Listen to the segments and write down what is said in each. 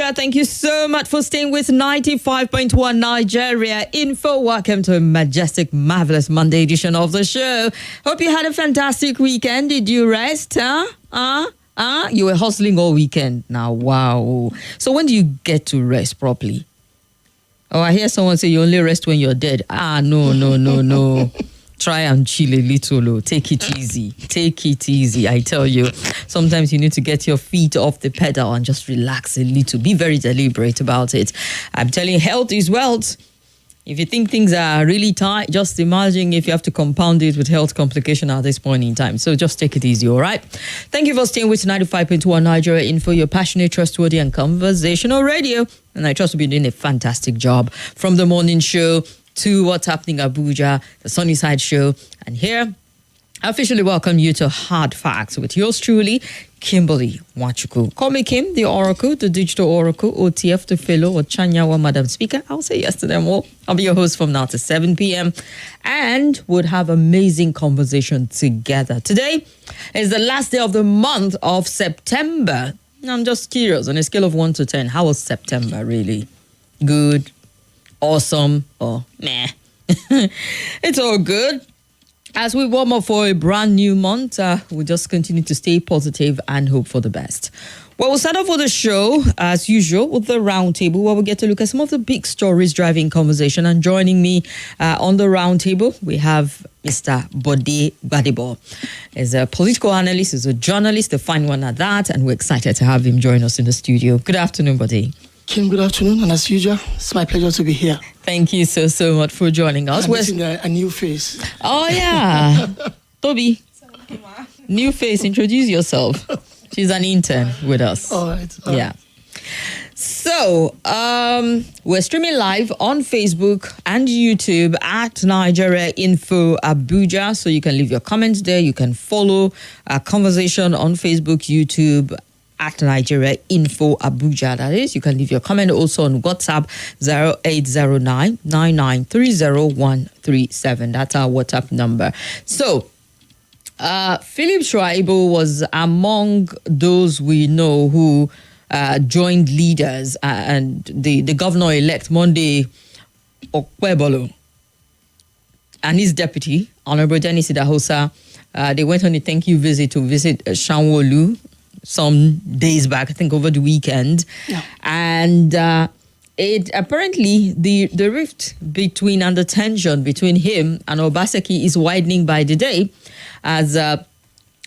Abuja. Thank you so much for staying with 95.1 Nigeria Info. Welcome to a majestic, marvelous Monday edition of the show. Hope you had a fantastic weekend. Did you rest? You were hustling all weekend. Now, wow. So when do you get to rest properly? Oh, I hear someone say you only rest when you're dead. No. Try and chill a little. Take it easy. Take it easy. I tell you, sometimes you need to get your feet off the pedal and just relax a little. Be very deliberate about it. I'm telling you, health is wealth. If you think things are really tight, just imagine if you have to compound it with health complication at this point in time. So just take it easy, all right? Thank you for staying with 95.1 Nigeria Info, your passionate, trustworthy, and conversational radio. And I trust you'll be doing a fantastic job from the morning show to what's happening Abuja, the Sunnyside show. And here, I officially welcome you to Hard Facts with yours truly, Kimberly Wachuku. Call me Kim, the Oracle, the Digital Oracle, OTF, the Fellow, or Chanyawa, Madam Speaker. I'll say yes to them all. I'll be your host from now to 7 p.m. and would have amazing conversation together. Today is the last day of the month of September. I'm just curious, on a scale of 1 to 10, how was September really? Good? Awesome or meh? It's all good. As we warm up for a brand new month, we'll just continue to stay positive and hope for the best. Well, we'll start off with the show, as usual, with the Roundtable, where we get to look at some of the big stories driving conversation. And joining me on the Roundtable, we have Mr. Bode Gbadebo. He's a political analyst, he's a journalist, a fine one at that, and we're excited to have him join us in the studio. Good afternoon, Bode. Kim, good afternoon, and as usual, it's my pleasure to be here. Thank you so much for joining us. I'm seeing a new face. Oh, yeah. Toby, new face, introduce yourself. She's an intern with us. All right. Yeah. So, we're streaming live on Facebook and YouTube at Nigeria Info Abuja. So you can leave your comments there. You can follow our conversation on Facebook, YouTube, at Nigeria Info Abuja. That is, you can leave your comment also on WhatsApp 0809-9930-137. That's our WhatsApp number. So, Philip Shaibu was among those we know who joined leaders and the governor-elect Monday Okwebolo and his deputy, Honorable Dennis Idahosa. They went on a thank you visit to visit Sanwo-Olu some days back, I think over the weekend. Yeah. And it apparently the rift between and the tension between him and Obaseki is widening by the day as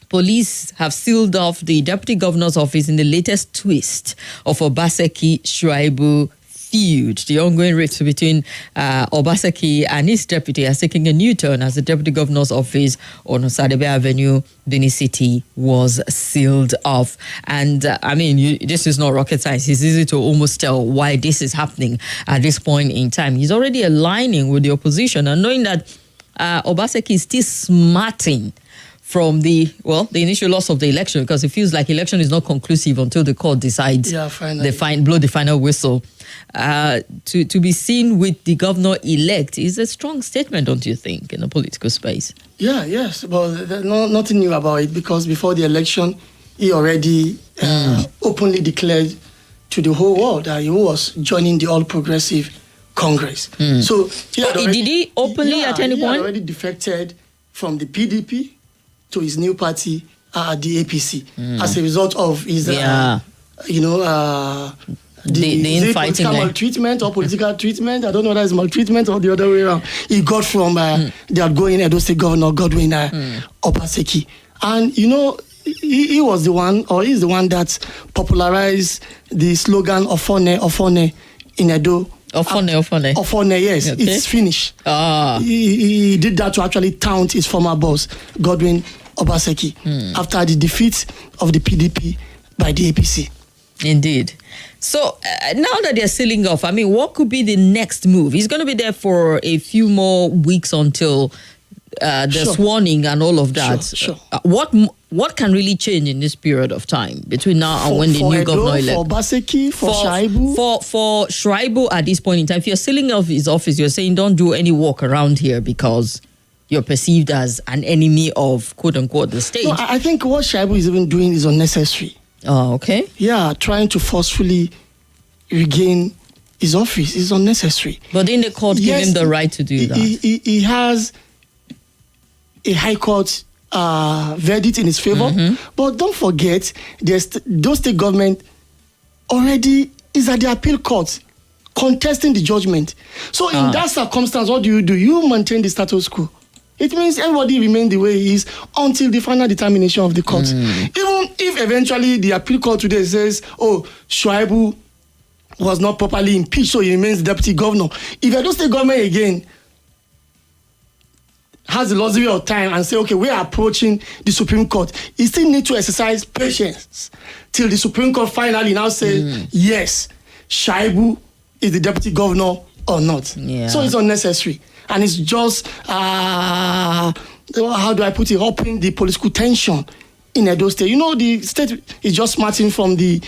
police have sealed off the deputy governor's office in the latest twist of Obaseki Shaibu feud. The ongoing rift between Obaseki and his deputy has taken a new turn as the deputy governor's office on Osadebe Avenue, Benin City, was sealed off. And this is not rocket science. It's easy to almost tell why this is happening at this point in time. He's already aligning with the opposition and knowing that Obaseki is still smarting from the initial loss of the election, because it feels like election is not conclusive until the court decides blow the final whistle. To be seen with the governor-elect is a strong statement, don't you think, in the political space? Yes. Well, nothing new about it, because before the election, he already openly declared to the whole world that he was joining the All Progressive Congress. So did he openly at any point? He had already defected from the PDP to his new party, the APC, as a result of his, the infighting, political maltreatment or political treatment. I don't know whether it's maltreatment or the other way around. He got from the outgoing Edo State Governor Godwin Obaseki. And, he was the one, or he's the one that popularized the slogan Ofone in Edo. Ofone, yes. Okay. It's finished. He did that to actually taunt his former boss, Godwin Obaseki, after the defeat of the PDP by the APC. Indeed. So now that they're sealing off, what could be the next move? He's going to be there for a few more weeks until the sworning and all of that. Sure. What can really change in this period of time between now and when the new governor elect? For Obaseki, for Shaibu? For Shaibu at this point in time, if you're sealing off his office, you're saying don't do any work around here because you're perceived as an enemy of, quote-unquote, the state. No, I think what Shaibu is even doing is unnecessary. Oh, okay. Yeah, trying to forcefully regain his office. It's unnecessary. But in the court, give him the right to do that. He has a high court verdict in his favor. But don't forget, those state government already is at the appeal court contesting the judgment. So in that circumstance, what do? You maintain the status quo. It means everybody remains the way he is until the final determination of the court. Even if eventually the appeal court today says, Shuaibu was not properly impeached, so he remains deputy governor. If Edo State government again has the luxury of time and say, okay, we are approaching the Supreme Court, he still need to exercise patience till the Supreme Court finally now says, yes, Shuaibu is the deputy governor or not. Yeah. So it's unnecessary. And it's just, how do I put it, upping the political tension in Edo State. You know, the state is just smarting from the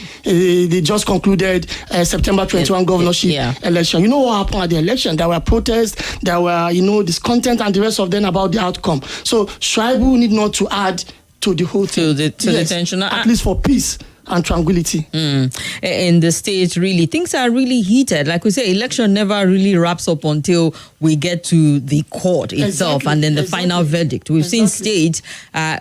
just concluded September 21 governorship election. You know what happened at the election? There were protests, there were, discontent and the rest of them about the outcome. So Shuaibu need not to add to the whole thing. To the tension. At least for peace and tranquility. In the state, really, things are really heated. Like we say, election never really wraps up until we get to the court itself and then the final verdict. We've seen states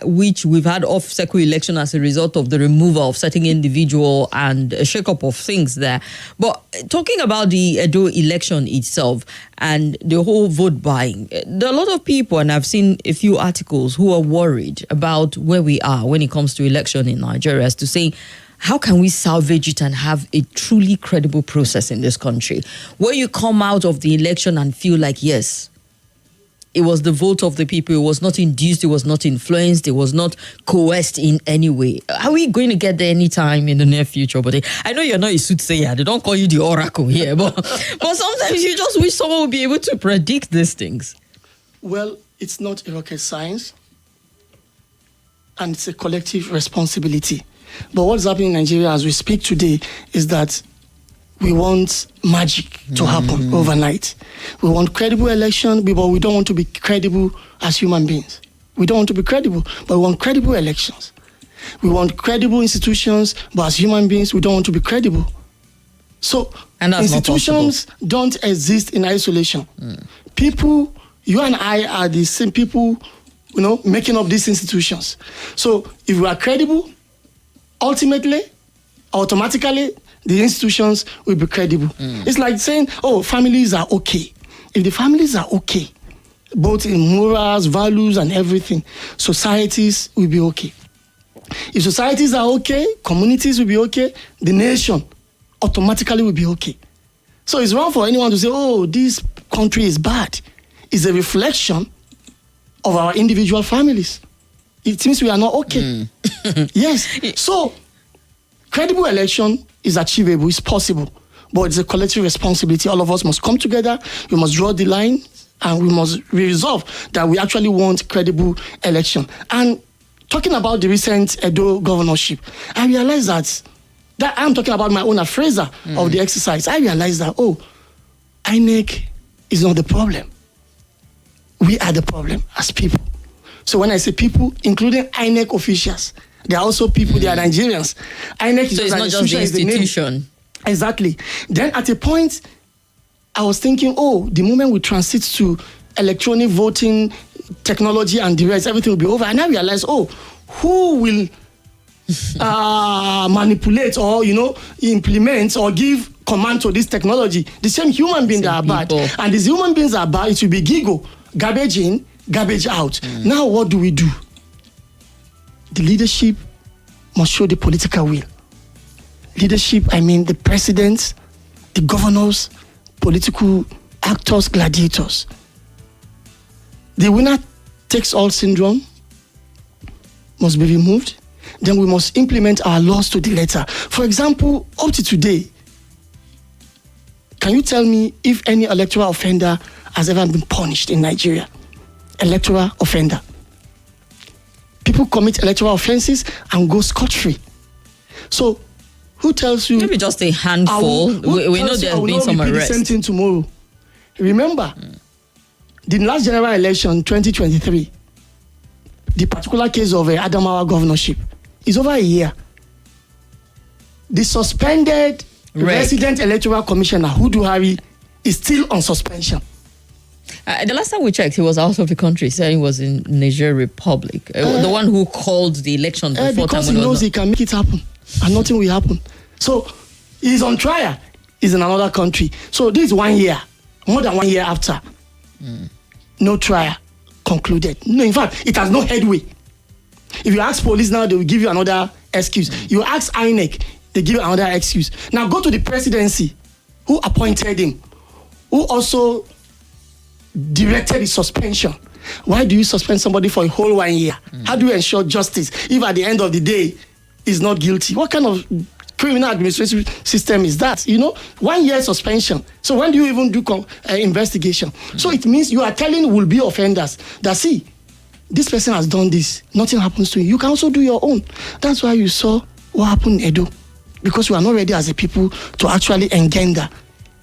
which we've had off-cycle election as a result of the removal of certain individual and a shake-up of things there. But talking about the Edo election itself and the whole vote buying, there are a lot of people, and I've seen a few articles, who are worried about where we are when it comes to election in Nigeria, as to say, how can we salvage it and have a truly credible process in this country where you come out of the election and feel like, yes, it was the vote of the people, it was not induced, it was not influenced, it was not coerced in any way. Are we going to get there anytime in the near future? But I know you're not a soothsayer, they don't call you the oracle here, but sometimes you just wish someone would be able to predict these things. Well, it's not a rocket science, and it's a collective responsibility. But what's happening in Nigeria as we speak today is that we want magic to happen overnight. We want credible election, but we don't want to be credible as human beings. We don't want to be credible, but we want credible elections. We want credible institutions, but as human beings, we don't want to be credible. So institutions don't exist in isolation. People, you and I are the same people, making up these institutions. So if we are credible, ultimately, automatically, the institutions will be credible. It's like saying, families are okay. If the families are okay, both in morals, values, and everything, societies will be okay. If societies are okay, communities will be okay, the nation automatically will be okay. So it's wrong for anyone to say, this country is bad. It's a reflection of our individual families. It seems we are not okay. Yes. So, credible election is achievable, it's possible, but it's a collective responsibility. All of us must come together, we must draw the line, and we must resolve that we actually want credible election. And talking about the recent Edo governorship, I realized that I'm talking about my own appraiser of the exercise. I realized that, INEC is not the problem. We are the problem as people. So when I say people, including INEC officials, they are also people, they are Nigerians. INEC so it's not just the institution. Exactly. Then at a point, I was thinking, the moment we transit to electronic voting, technology and the rest, everything will be over. And I realized, who will manipulate or, implement or give command to this technology? The same human beings that are bad. And these human beings are bad, it will be giggle, garbage in, garbage out. Now what do we do? The leadership must show the political will. Leadership, I mean the presidents, the governors, political actors, gladiators. The winner takes all syndrome must be removed. Then we must implement our laws to the letter. For example, up to today, can you tell me if any electoral offender has ever been punished in Nigeria? Electoral offender. People commit electoral offenses and go scot-free. So, who tells you? Maybe just a handful. We know there has been some arrests. The same thing tomorrow. Remember, the last general election, 2023, the particular case of Adamawa governorship is over a year. The suspended Resident Electoral Commissioner Hudu Hari is still on suspension. The last time we checked, he was out of the country, saying he was in Niger Republic. The one who called the election before because time. he knows he can make it happen, and nothing will happen. So he's on trial. He's in another country. So this is 1 year, more than 1 year after. No trial concluded. No, in fact, it has no headway. If you ask police now, they will give you another excuse. You ask INEC, they give you another excuse. Now go to the presidency, who appointed him, who also directed his suspension. Why do you suspend somebody for a whole 1 year? How do you ensure justice if at the end of the day he's not guilty? What kind of criminal administrative system is that? 1 year suspension. So when do you even do investigation? So it means you are telling will-be offenders that, see, this person has done this, nothing happens to you. You can also do your own. That's why you saw what happened in Edo, because we are not ready as a people to actually engender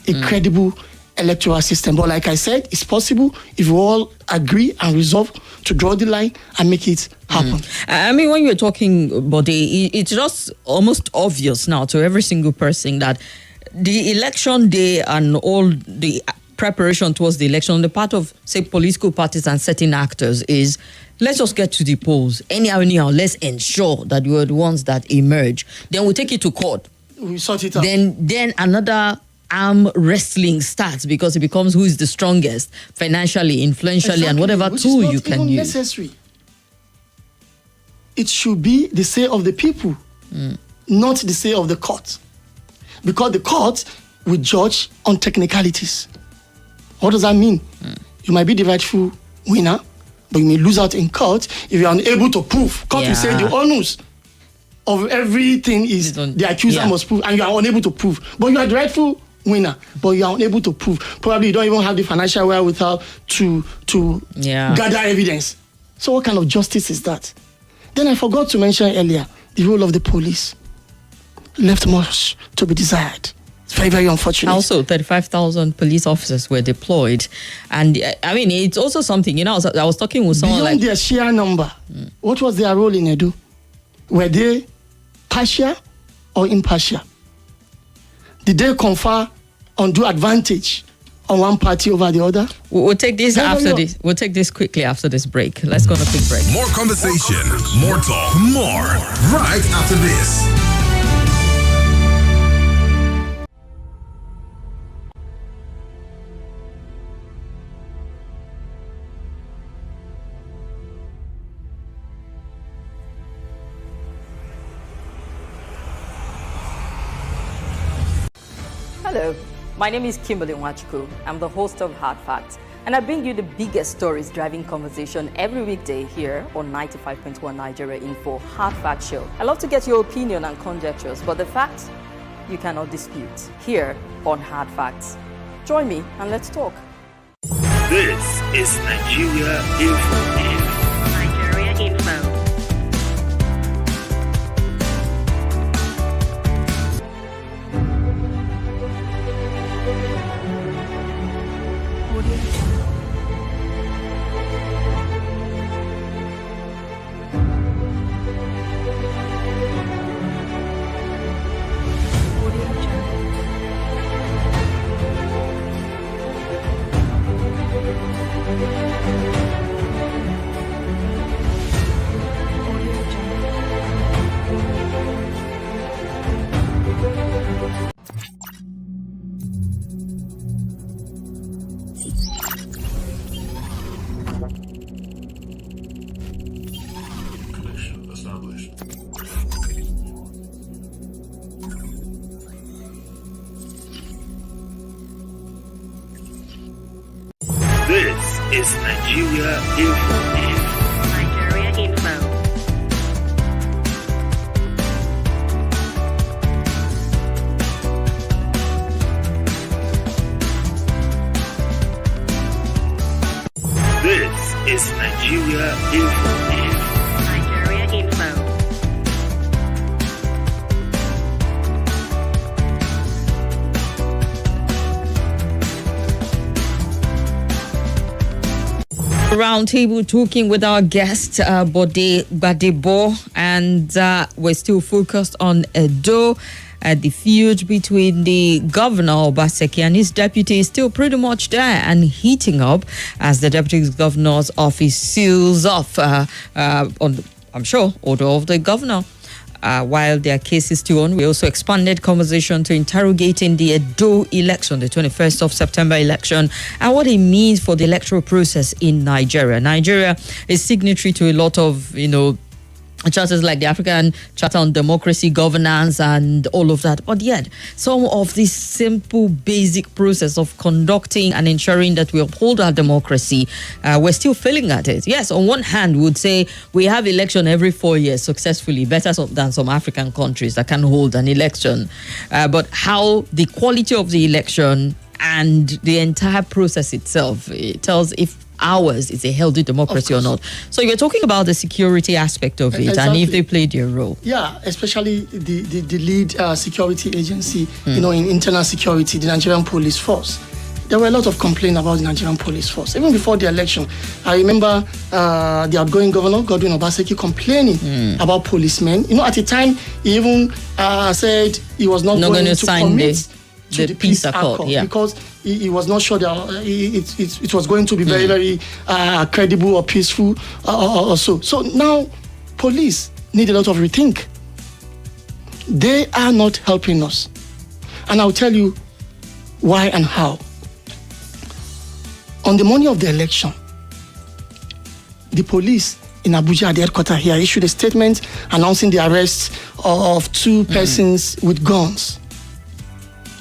a credible electoral system. But like I said, it's possible if we all agree and resolve to draw the line and make it happen. I mean, when you're talking, Bode, it's just almost obvious now to every single person that the election day and all the preparation towards the election on the part of, say, political parties and certain actors is, let's just get to the polls. Anyhow, let's ensure that we are the ones that emerge. Then we'll take it to court. We sort it out. Then another arm wrestling starts, because it becomes who is the strongest financially, influentially, and whatever tool you can use. Necessary. It should be the say of the people, not the say of the court, because the court will judge on technicalities. What does that mean? You might be the rightful winner, but you may lose out in court if you are unable to prove. Court will say the onus of everything is the accuser must prove, and you are unable to prove. But you are the rightful winner, but you are unable to prove. Probably you don't even have the financial wherewithal to gather evidence. So what kind of justice is that? Then I forgot to mention earlier the role of the police. Left much to be desired. It's very, very unfortunate. Also, 35,000 police officers were deployed. And I mean, it's also something, I was talking with someone beyond their sheer number, what was their role in Edo? Were they partial or impartial? Did they confer undue advantage on one party over the other? We'll take this after this. We'll take this quickly after this break. Let's go on a quick break. More conversation, more talk, more right after this. Hello, my name is Kimberly. I'm the host of Hard Facts, and I bring you the biggest stories driving conversation every weekday here on 95.1 Nigeria Info Hard Fact Show. I love to get your opinion and conjectures, but the facts you cannot dispute here on Hard Facts. Join me and let's talk. This is Nigeria Info. Nigeria Info. This is Nigeria Info. Nigeria Info. This is Nigeria Info. Nigeria Info. Roundtable talking with our guest, Bode Gbadebo, and we're still focused on Edo. The feud between the governor Obaseki and his deputy is still pretty much there and heating up as the deputy governor's office seals off on, I'm sure, order of the governor. While their case is still on, we also expanded conversation to interrogating the Edo election, the 21st of September election, and what it means for the electoral process in Nigeria. Nigeria is signatory to a lot of, charters like the African Charter on Democracy, Governance, and all of that. But yet, some of this simple, basic process of conducting and ensuring that we uphold our democracy, we're still failing at it. Yes, on one hand, we would say we have election every 4 years successfully, better than some African countries that can hold an election. But how the quality of the election and the entire process itself, it tells if ours is a healthy democracy or not. So you're talking about the security aspect of it and if they played their role. Yeah, especially the lead security agency, in internal security, the Nigerian Police Force. There were a lot of complaints about the Nigerian Police Force. Even before the election, I remember the outgoing governor, Godwin Obaseki, complaining about policemen. At the time, he even said he was not going to sign commit to the peace accord yeah. because he was not sure that it was going to be very, very credible or peaceful or so. So now, police need a lot of rethink. They are not helping us. And I'll tell you why and how. On the morning of the election, the police in Abuja, at the headquarters here, issued a statement announcing the arrest of 2 persons with guns.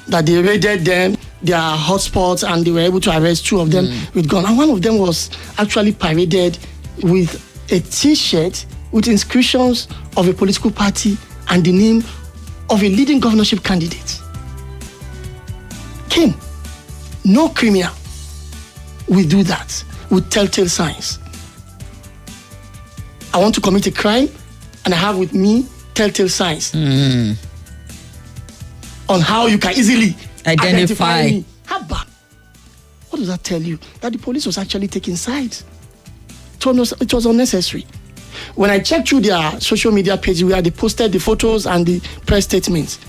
That they raided them, their hotspots, and they were able to arrest 2 of them with guns. And one of them was actually paraded with a T-shirt with inscriptions of a political party and the name of a leading governorship candidate. King, no criminal will do that with telltale signs. I want to commit a crime, and I have with me telltale signs on how you can easily identify me. How bad? What does that tell you? That the police was actually taking sides. It was unnecessary. When I checked through their social media page where they posted the photos and the press statements,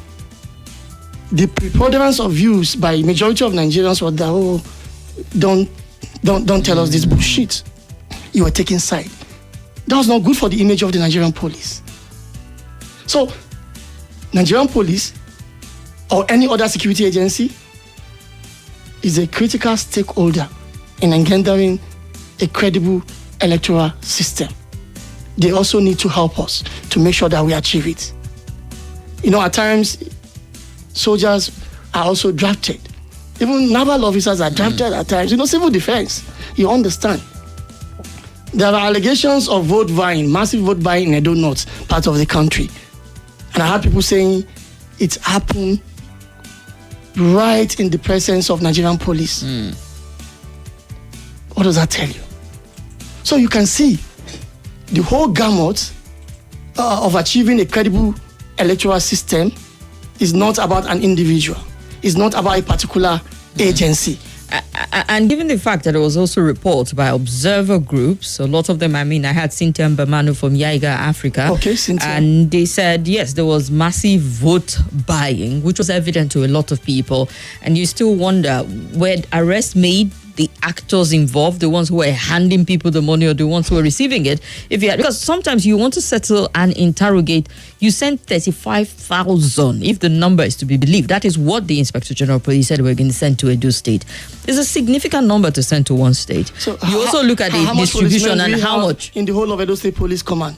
the preponderance of views by majority of Nigerians was that, don't tell us this bullshit. You were taking side. That was not good for the image of the Nigerian police. So, Nigerian police or any other security agency is a critical stakeholder in engendering a credible electoral system. They also need to help us to make sure that we achieve it. At times, soldiers are also drafted. Even naval officers are drafted at times. Civil defense, you understand. There are allegations of vote buying, massive vote buying in Edo North, part of the country. And I heard people saying it's happened right in the presence of Nigerian police. What does that tell you? So you can see the whole gamut of achieving a credible electoral system is not about an individual. It's not about a particular agency. And given the fact that there was also reports by observer groups, a lot of them, I had Cynthia Mbamanu from Yaiga Africa. Okay, Cynthia. And they said, yes, there was massive vote buying, which was evident to a lot of people. And you still wonder, were arrests made? The actors involved, the ones who were handing people the money or the ones who were receiving it, because sometimes you want to settle and interrogate, you send 35,000, if the number is to be believed. That is what the Inspector General of Police said we're going to send to Edo State. It's a significant number to send to one state. So you also look at the distribution and how much in the whole of Edo State Police Command.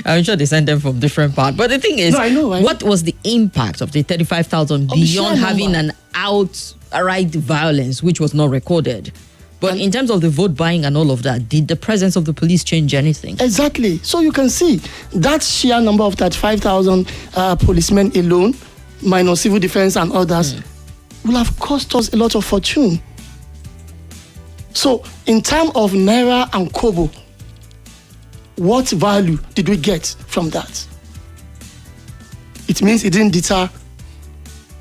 I'm sure they sent them from different parts. But the thing is, I know. What was the impact of the 35,000 beyond having an outright violence, which was not recorded? But in terms of the vote buying and all of that, did the presence of the police change anything? Exactly. So you can see that sheer number of 35,000 policemen alone, minus civil defense and others, will have cost us a lot of fortune. So in terms of Naira and Kobo, what value did we get from that? It means it didn't deter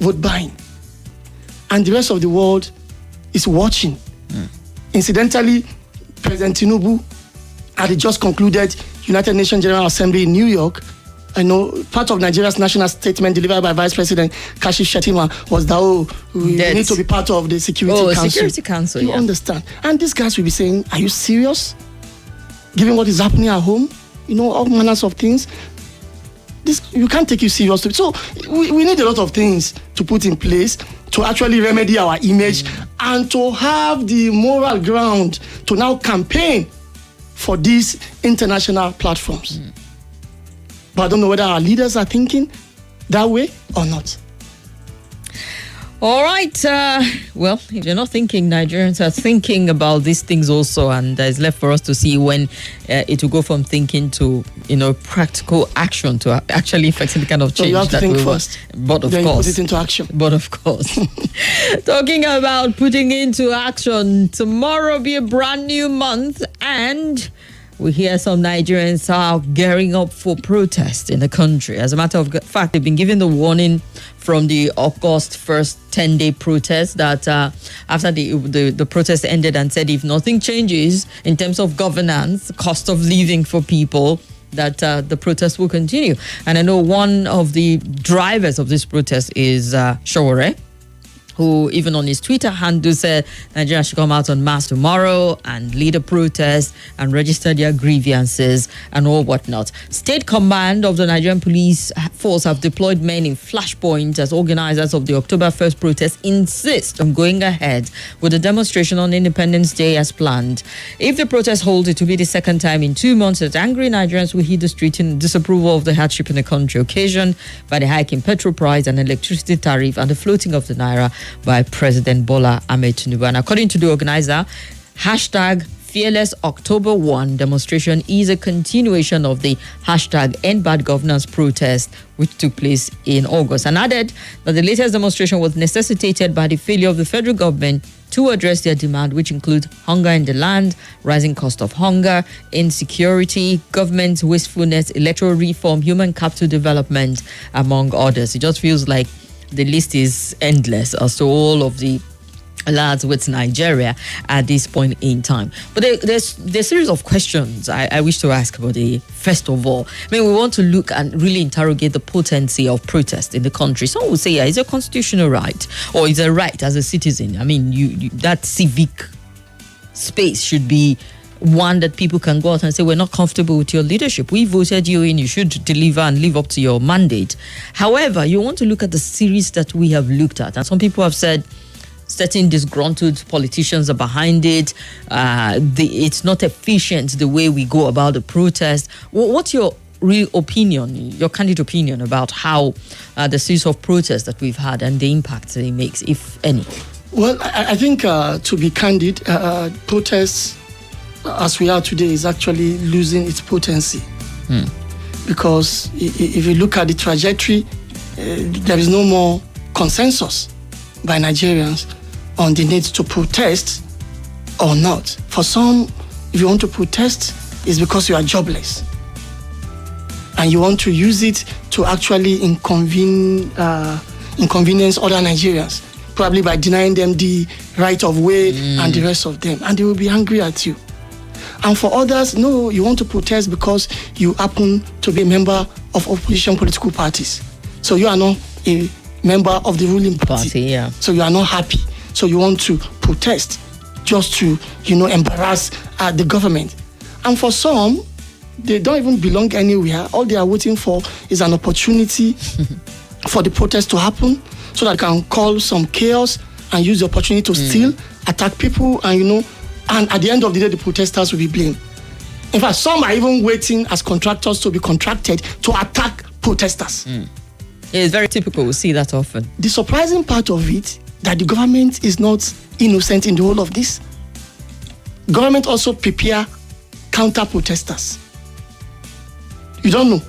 vote buying. And the rest of the world is watching. Incidentally, President Tinubu, at the just concluded United Nations General Assembly in New York, I know part of Nigeria's national statement delivered by Vice President Kashi Shettima was that, we need to be part of the Security Council. Security Council, You understand? And these guys will be saying, are you serious? Given what is happening at home, all manners of things. You can't take you seriously. So we need a lot of things to put in place to actually remedy our image and to have the moral ground to now campaign for these international platforms. But I don't know whether our leaders are thinking that way or not. All right. Well, if you're not thinking, Nigerians are thinking about these things also, and it's left for us to see when it will go from thinking to, practical action to actually effecting the kind of change. So you have to that think we first, want. But of then course, you put it into action. But of course, talking about putting into action, tomorrow will be a brand new month, and we hear some Nigerians are gearing up for protest in the country. As a matter of fact, they've been given the warning from the August 1st 10-day protest that after the protest ended and said if nothing changes in terms of governance, cost of living for people, that the protest will continue. And I know one of the drivers of this protest is Showore, who even on his Twitter handle said Nigeria should come out en masse tomorrow and lead a protest and register their grievances and all whatnot. State Command of the Nigerian Police Force have deployed men in flashpoints as organizers of the October 1st protest insist on going ahead with the demonstration on Independence Day as planned. If the protest holds, it will be the second time in 2 months that angry Nigerians will hit the street in disapproval of the hardship in the country, occasioned by the hike in petrol price and electricity tariff and the floating of the naira by President Bola Ahmed Tinubu. And according to the organizer, hashtag Fearless October 1 demonstration is a continuation of the hashtag End Bad Governance protest, which took place in August, and added that the latest demonstration was necessitated by the failure of the federal government to address their demand, which include hunger in the land, rising cost of hunger, insecurity, government wastefulness, electoral reform, human capital development, among others. It just feels like the list is endless as to all of the lads with Nigeria at this point in time. But there's a series of questions I wish to ask about it. First of all, we want to look and really interrogate the potency of protest in the country. Some will say, yeah, it's a constitutional right, or it's a right as a citizen. You that civic space should be one that people can go out and say, we're not comfortable with your leadership. We voted you in, you should deliver and live up to your mandate. However, you want to look at the series that we have looked at. And some people have said certain disgruntled politicians are behind it. It's not efficient the way we go about the protest. What's your real opinion, your candid opinion about how the series of protests that we've had and the impact that it makes, if any? Well, I think to be candid, protests as we are today is actually losing its potency. Because if you look at the trajectory, there is no more consensus by Nigerians on the need to protest or not. For some, if you want to protest, it's because you are jobless and you want to use it to actually inconvenience other Nigerians, probably by denying them the right of way and the rest of them, and they will be angry at you. And for others, no, you want to protest because you happen to be a member of opposition political parties. So you are not a member of the ruling party. Yeah. So you are not happy. So you want to protest just to, embarrass the government. And for some, they don't even belong anywhere. All they are waiting for is an opportunity for the protest to happen so that they can cause some chaos and use the opportunity to steal, attack people, and and at the end of the day, the protesters will be blamed. In fact, some are even waiting as contractors to be contracted to attack protesters. Yeah, it's very typical. We see that often. The surprising part of it, that the government is not innocent in the whole of this. Government also prepare counter-protesters. You don't know.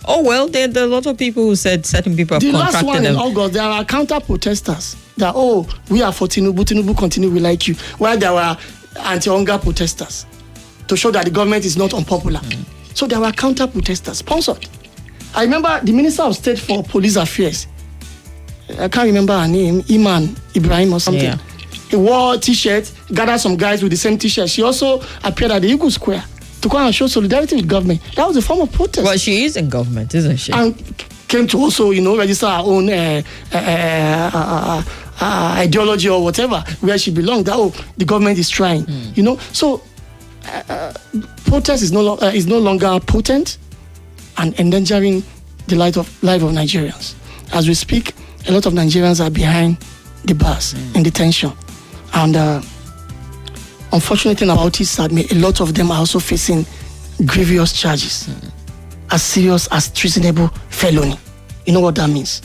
Oh, well, there are a lot of people who said certain people have contracted them. The last one in August, there are counter-protesters that, we are for Tinubu continue, we like you. While there were anti-hunger protesters to show that the government is not unpopular. So there were counter-protesters sponsored. I remember the Minister of State for Police Affairs, I can't remember her name, Iman Ibrahim or something. Yeah. He wore a t-shirt, gathered some guys with the same t-shirt. She also appeared at the Eagle Square to come and show solidarity with government. That was a form of protest. Well, she is in government, isn't she? And came to also, register her own ideology or whatever, where she belonged. That, the government is trying, So protest is no longer potent and endangering the life of Nigerians. As we speak, a lot of Nigerians are behind the bars in detention. And unfortunate thing about it is that a lot of them are also facing grievous charges, as serious as treasonable felony. You know what that means?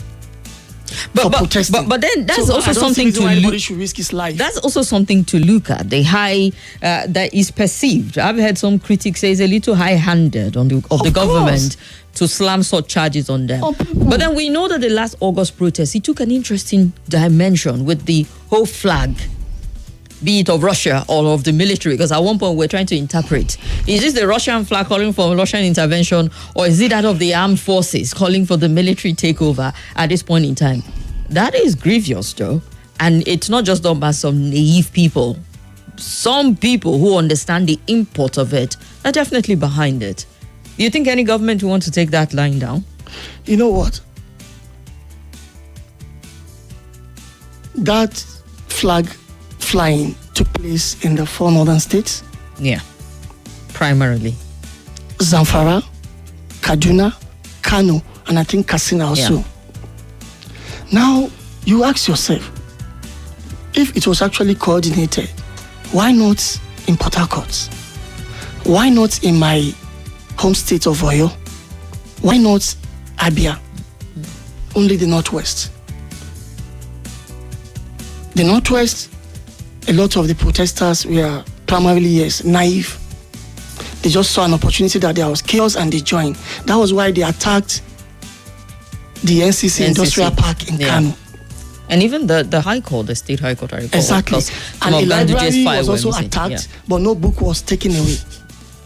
But then that's also something to anybody should risk his life. That's also something to look at. The high that is perceived. I've heard some critics say it's a little high-handed of the government to slam such charges on them. But then we know that the last August protest, it took an interesting dimension with the whole flag, be it of Russia or of the military, because at one point we're trying to interpret, is this the Russian flag calling for Russian intervention, or is it that of the armed forces calling for the military takeover at this point in time? That is grievous, though, and it's not just done by some naive people. Some people who understand the import of it are definitely behind it. Do you think any government will want to take that line down? You know what? That flag flying took place in the 4 northern states. Yeah, primarily. Zamfara, Kaduna, Kano, and I think Katsina also. Yeah. Now, you ask yourself, if it was actually coordinated, why not in Port Harcourt? Why not in my home state of Oyo? Why not Abia? Only the Northwest. The Northwest, a lot of the protesters were primarily, naive. They just saw an opportunity that there was chaos and they joined. That was why they attacked the NCC Industrial Park in Kano. And even the High Court, the State High Court, I recall. Exactly. And the library was also attacked, but no book was taken away.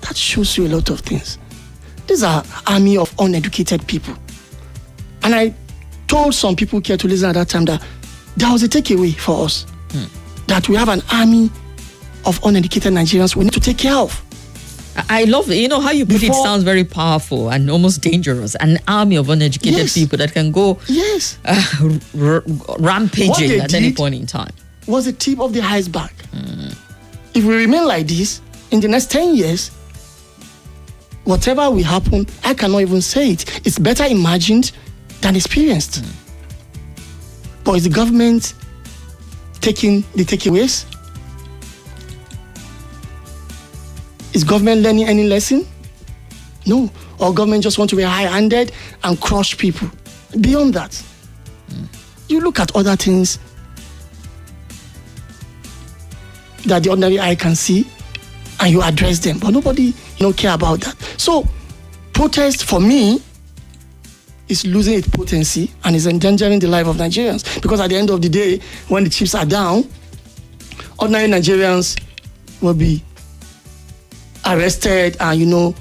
That shows you a lot of things. These are army of uneducated people. And I told some people care to listen at that time that there was a takeaway for us. That we have an army of uneducated Nigerians we need to take care of. I love it. You know how you put it sounds very powerful and almost dangerous. An army of uneducated people that can go rampaging at any point in time. Was the tip of the iceberg. If we remain like this, in the next 10 years, whatever will happen, I cannot even say it. It's better imagined than experienced. But is the government taking the takeaways? Is government learning any lesson? No. Or government just want to be high-handed and crush people. Beyond that, you look at other things that the ordinary eye can see and you address them, but nobody care about that. So protest for me is losing its potency and is endangering the life of Nigerians, because at the end of the day, when the chips are down, ordinary Nigerians will be arrested and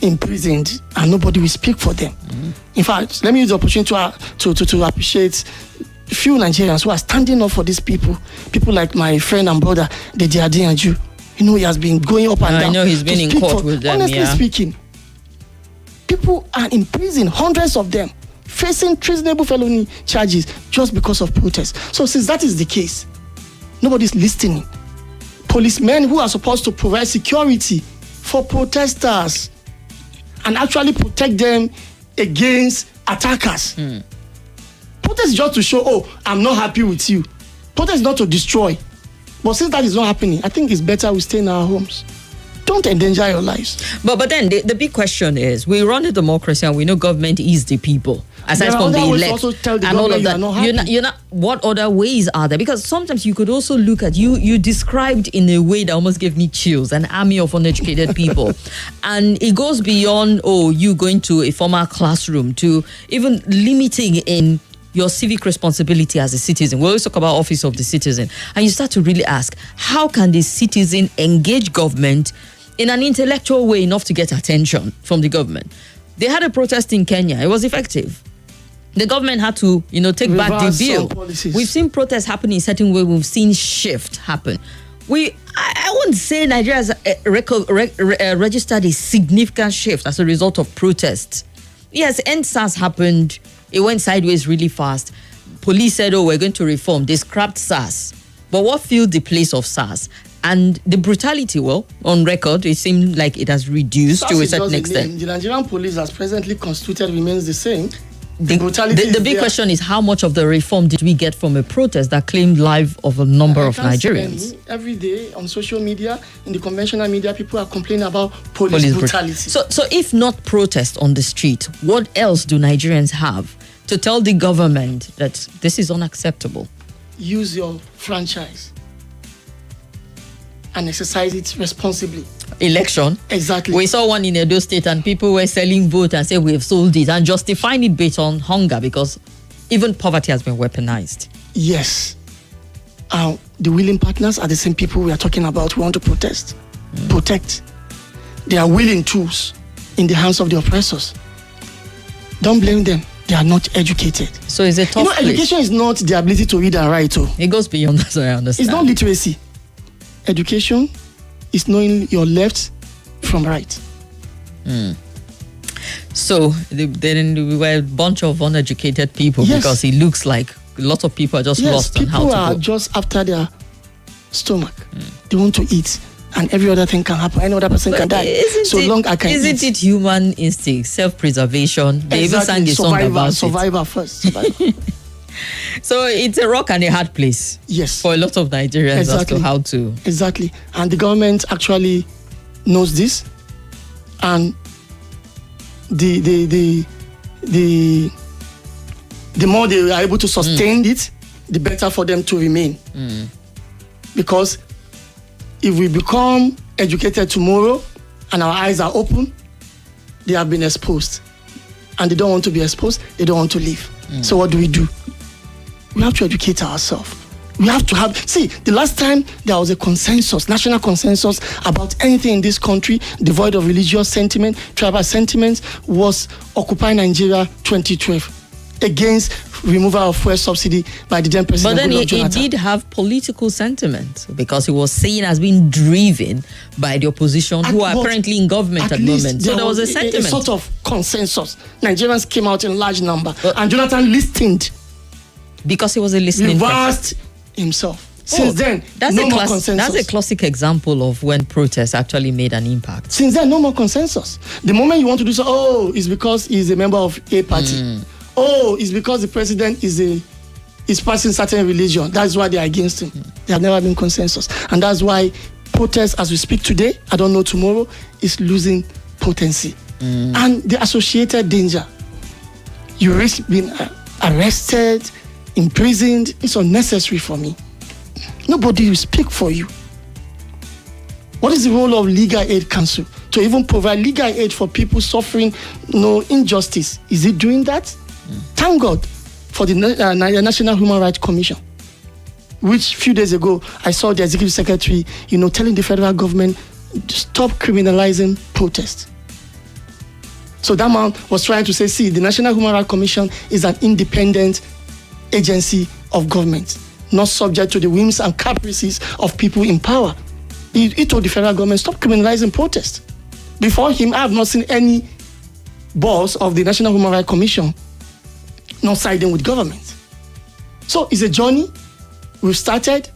imprisoned, and nobody will speak for them. In fact, let me use the opportunity to appreciate few Nigerians who are standing up for these people like my friend and brother Deji Adeyanju. He has been going up and down. I know he's been in court with them. Honestly speaking, people are in prison, hundreds of them, facing treasonable felony charges just because of protest. So since that is the case, nobody's listening. Policemen who are supposed to provide security for protesters and actually protect them against attackers. Protest is just to show, I'm not happy with you. Protest is not to destroy. But since that is not happening, I think it's better we stay in our homes. Don't endanger your lives. But then the big question is, we run a democracy and we know government is the people. Aside from the elect and all of that, you're not. What other ways are there? Because sometimes you could also look at you described in a way that almost gave me chills, an army of uneducated people, and it goes beyond you going to a formal classroom to even limiting in your civic responsibility as a citizen. We always talk about office of the citizen, and you start to really ask, how can the citizen engage government in an intellectual way enough to get attention from the government? They had a protest in Kenya. It was effective. The government had to, take back the bill. We've seen protests happen in a certain way. We've seen shift happen. I wouldn't say Nigeria has registered a significant shift as a result of protests. Yes, NSAS happened. It went sideways really fast. Police said, oh, we're going to reform. They scrapped SARS. But what filled the place of SARS? And the brutality, well, on record, it seemed like it has reduced to a certain extent. The Nigerian police, as presently constituted, remains the same. The big question is, how much of the reform did we get from a protest that claimed life of a number of Nigerians? Every day on social media, in the conventional media, people are complaining about police brutality. So if not protest on the street, what else do Nigerians have to tell the government that this is unacceptable? Use your franchise and exercise it responsibly. Election. Exactly. We saw one in Edo State and people were selling votes and said we have sold it and justifying it based on hunger because even poverty has been weaponized. Yes. The willing partners are the same people we are talking about. We want to protest, protect. They are willing tools in the hands of the oppressors. Don't blame them. They are not educated. So it's a tough place. Education is not the ability to read and write. It goes beyond that, so I understand. It's not literacy. Education is knowing your left from right. So then we were a bunch of uneducated people because it looks like a lot of people are just lost on how to people are just after their stomach. They want to eat, and every other thing can happen. Any other person can die. Long I can eat. Isn't it human instinct, self-preservation? They even sang a song about survivor first. Survivor. So it's a rock and a hard place. Yes. For a lot of Nigerians as to how to. Exactly. And the government actually knows this. And the more they are able to sustain it, the better for them to remain. Because if we become educated tomorrow and our eyes are open, they have been exposed. And they don't want to be exposed, they don't want to leave. So what do? We have to educate ourselves. We have to have... See, the last time there was a consensus, national consensus about anything in this country, devoid of religious sentiment, tribal sentiments, was Occupy Nigeria 2012 against removal of fuel subsidy by the then President. But then it did have political sentiment because it was seen as being driven by the opposition who are currently in government at the moment. So there was a sentiment. A sort of consensus. Nigerians came out in large number and Jonathan listened. Because he was a listening person. Himself. Since then, no more consensus. That's a classic example of when protests actually made an impact. Since then, no more consensus. The moment you want to do so, it's because he's a member of a party. It's because the president is passing certain religion. That's why they are against him. There have never been consensus. And that's why protests, as we speak today, I don't know tomorrow, is losing potency. And the associated danger. You risk being arrested, imprisoned. It's unnecessary for me. Nobody will speak for you. What is the role of Legal Aid Council? To even provide legal aid for people suffering injustice. Is it doing that? Thank God for the National Human Rights Commission, which a few days ago I saw the executive secretary, telling the federal government to stop criminalizing protest. So that man was trying to say, see, the National Human Rights Commission is an independent agency of government, not subject to the whims and caprices of people in power. He told the federal government, stop criminalizing protest. Before him, I have not seen any boss of the National Human Rights Commission not siding with government. So it's a journey we've started.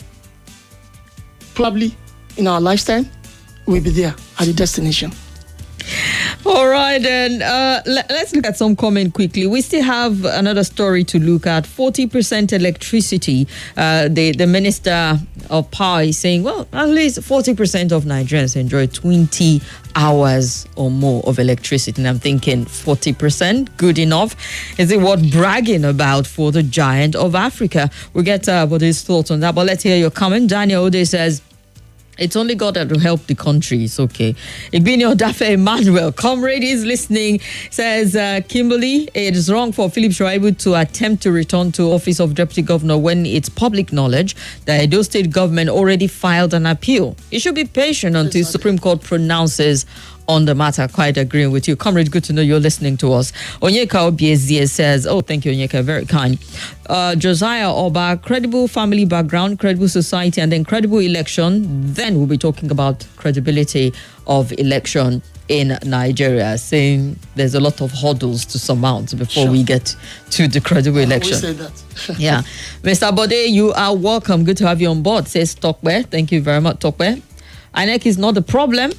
Probably in our lifetime, we'll be there at the destination. All right, then let's look at some comment quickly. We still have another story to look at. 40% electricity. The Minister of Power is saying, well, at least 40% of Nigerians enjoy 20 hours or more of electricity. And I'm thinking 40%, good enough? Is it worth bragging about for the giant of Africa? We'll get Bode's thoughts on that, but let's hear your comment. Daniel Bode says, it's only God that will help the country. It's okay. Ibinio Dafe Emmanuel, comrade, is listening. Says, Kimberly, it is wrong for Philip Shoaibu to attempt to return to office of deputy governor when it's public knowledge that Edo State government already filed an appeal. He should be patient until Supreme Court pronounces on the matter. Quite agreeing with you. Comrade, good to know you're listening to us. Onyeka Obiezie says, oh, thank you, Onyeka, very kind. Josiah Oba, credible family background, credible society, and then credible election. Then we'll be talking about credibility of election in Nigeria, saying there's a lot of hurdles to surmount before we get to the credible election. We said that. Yeah. Mr. Bode, you are welcome. Good to have you on board, says Tokwe. Thank you very much, Tokwe. INEC is not the problem.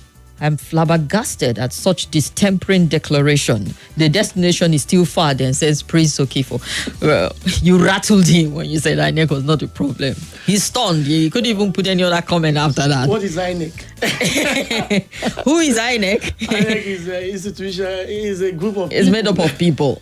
I'm flabbergasted at such distempering declaration. The destination is still far, then, says Prince Okifo. Well, you rattled him when you said INEC was not a problem. He's stunned. He couldn't even put any other comment after that. What is INEC? Who is INEC? INEC is an institution, is a group of It's made up of people.